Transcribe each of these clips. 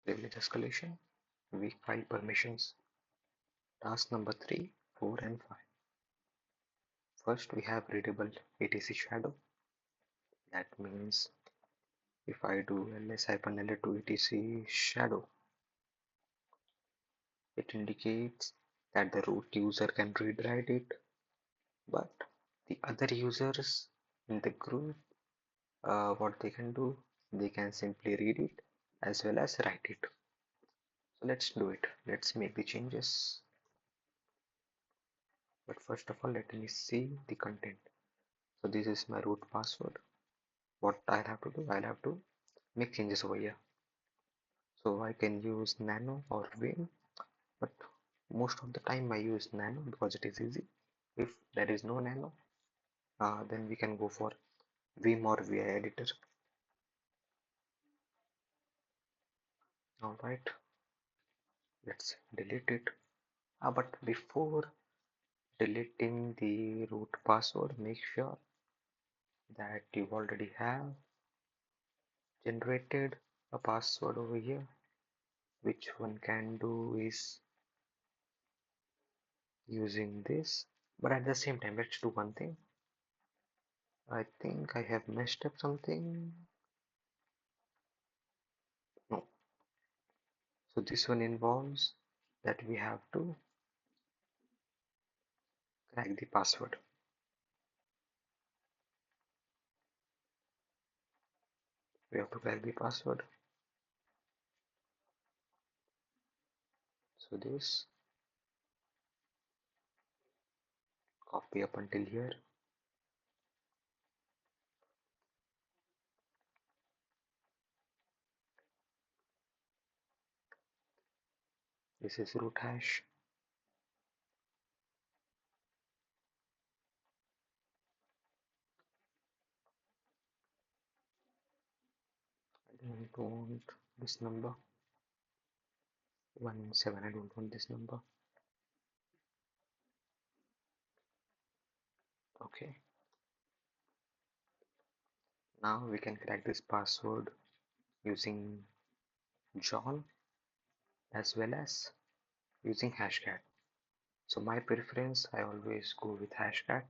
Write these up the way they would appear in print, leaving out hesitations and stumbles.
Privilege escalation, weak file permissions, task number 3, 4 and 5. First we have readable etc shadow. That means if I do ls-l to etc shadow, it indicates that the root user can read-write it, but the other users in the group, what they can do, they can simply read it as well as write it. So let's do it. Let's make the changes. But first of all, let me see the content. So this is my root password. What I'll have to do, I'll have to make changes over here. So I can use nano or vim, but most of the time I use nano because it is easy. If there is no nano, then we can go for vim or vi editor. All right, let's delete it. But before deleting the root password, make sure that you already have generated a password over here. Which one can do is using this, but at the same time let's do one thing. I think I have messed up something. No, so this one involves that we have to crack the password. We have to crack the password. So this, copy up until here. This is root hash. I don't want this number. 17. I don't want this number. Okay. Now we can crack this password using John as well as using hashcat. So my preference, I always go with hashcat.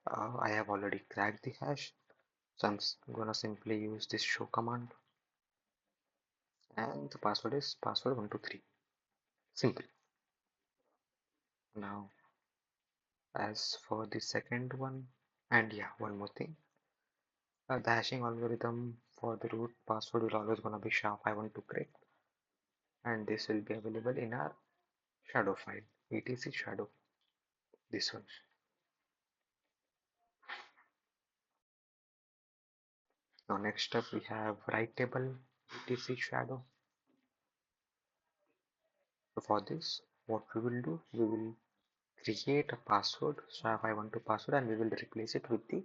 I have already cracked the hash, so I'm gonna simply use this show command, and the password is password 123. Simple. Now, as for the second one, and yeah, one more thing, the hashing algorithm for the root password will always gonna be SHA-512 and this will be available in our shadow file, etc shadow. This one. Now next up we have writable etc shadow. So for this, what we will do, we will create a password, SHA-512 password, and we will replace it with the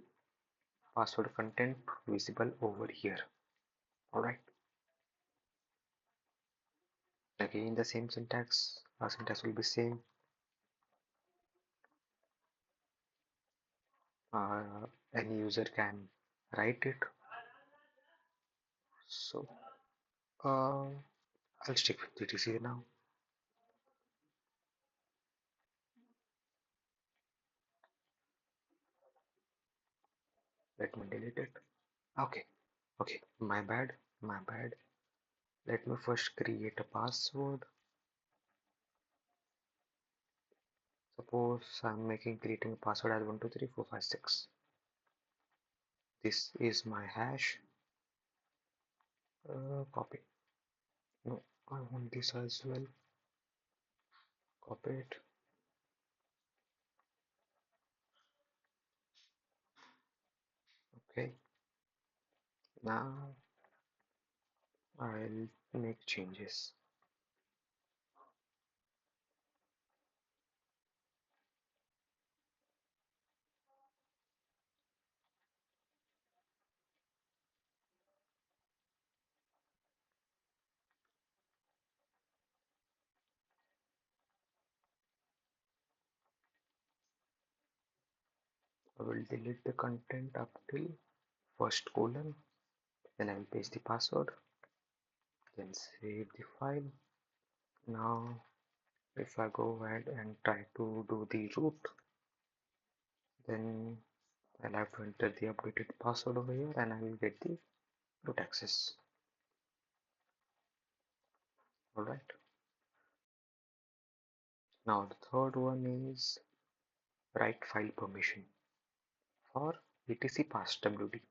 password content visible over here. Alright. Again the same syntax. Our syntax will be same. Any user can write it. So I'll stick with TTC now. Let me delete it. Okay. Okay. My bad. My bad. Let me first create a password. Suppose I'm creating a password as 123456. This is my hash. Copy. No, I want this as well. Copy it. Okay. Now I'll make changes. I will delete the content up till first colon, then I will paste the password, then save the file. Now if I go ahead and try to do the root, then I'll have to enter the updated password over here and I will get the root access. Alright. Now the third one is write file permission for etc passwd.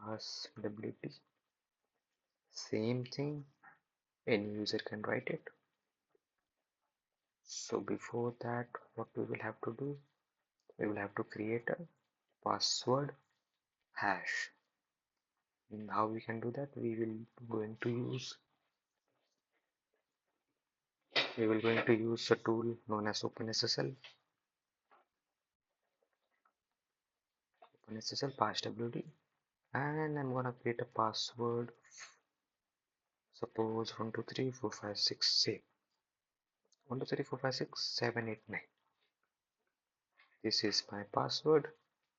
Passwd, same thing, any user can write it. So before that, what we will have to do, we will have to create a password hash. And how we can do that? We will going to use a tool known as OpenSSL passwd, and I'm gonna create a password. Suppose 1234567 say 123456789. This is my password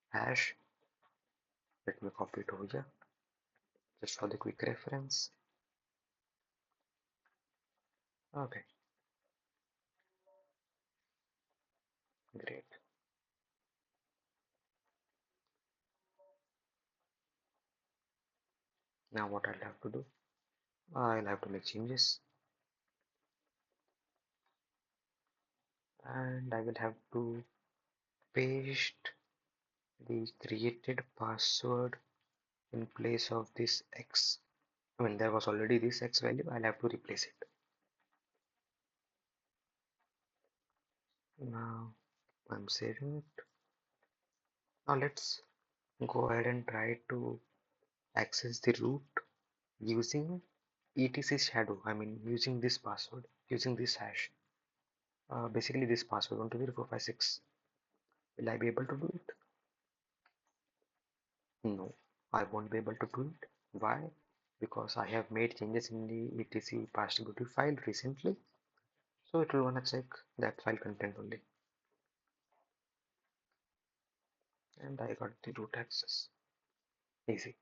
hash. Let me copy it over here just for the quick reference. Okay, great. Now what I'll have to do, I'll have to make changes, and I will have to paste the created password in place of this X. When there was already this X value, I'll have to replace it. Now I'm saving it. Now let's go ahead and try to access the root using etc shadow. I mean using this password, using this hash. Basically this password 1234556. Will I be able to do it? No, I won't be able to do it. Why? Because I have made changes in the etc passwd file recently, so it will wanna check that file content only. And I got the root access. Easy.